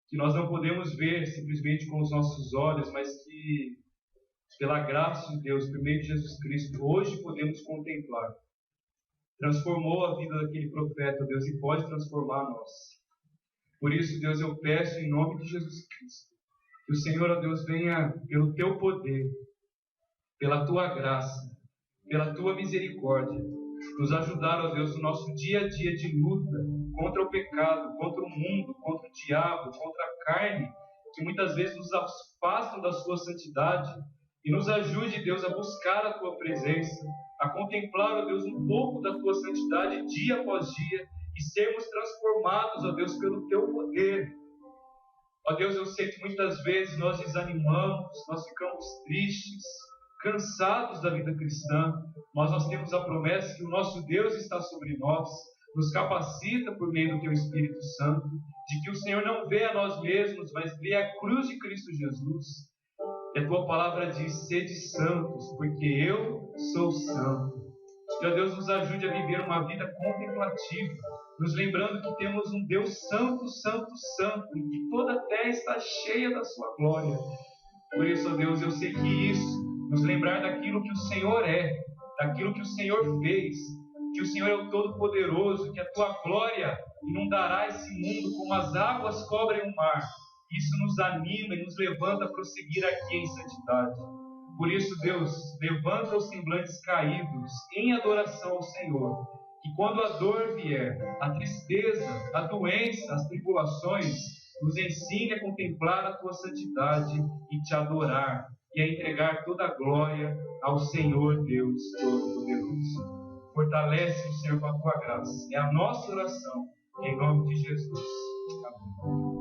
Speaker 1: que nós não podemos ver simplesmente com os nossos olhos, mas que, pela graça de Deus, por meio de Jesus Cristo, hoje podemos contemplar. Transformou a vida daquele profeta, Deus, e pode transformar a nós. Por isso, Deus, eu peço em nome de Jesus Cristo, que o Senhor, ó Deus, venha pelo Teu poder, pela Tua graça, pela Tua misericórdia, nos ajudar, ó Deus, no nosso dia a dia de luta contra o pecado, contra o mundo, contra o diabo, contra a carne, que muitas vezes nos afastam da Sua santidade, E nos ajude, Deus, a buscar a Tua presença, a contemplar, ó Deus, um pouco da Tua santidade dia após dia e sermos transformados, ó Deus, pelo Teu poder. Ó Deus, eu sei que muitas vezes nós desanimamos, nós ficamos tristes, cansados da vida cristã, mas nós temos a promessa que o nosso Deus está sobre nós, nos capacita por meio do Teu Espírito Santo, de que o Senhor não vê a nós mesmos, mas vê a cruz de Cristo Jesus. E a Tua palavra diz: sede santos, porque eu sou santo. E, ó Deus, nos ajude a viver uma vida contemplativa, nos lembrando que temos um Deus santo, santo, santo, e que toda a terra está cheia da Sua glória. Por isso, ó Deus, eu sei que isso, nos lembrar daquilo que o Senhor é, daquilo que o Senhor fez, que o Senhor é o Todo-Poderoso, que a Tua glória inundará esse mundo como as águas cobrem o mar. Isso nos anima e nos levanta a prosseguir aqui em santidade. Por isso, Deus, levanta os semblantes caídos em adoração ao Senhor. Que quando a dor vier, a tristeza, a doença, as tribulações, nos ensine a contemplar a Tua santidade e Te adorar, e a entregar toda a glória ao Senhor Deus Todo-Poderoso. Fortalece-nos, Senhor, com a Tua graça. É a nossa oração, em nome de Jesus. Amém.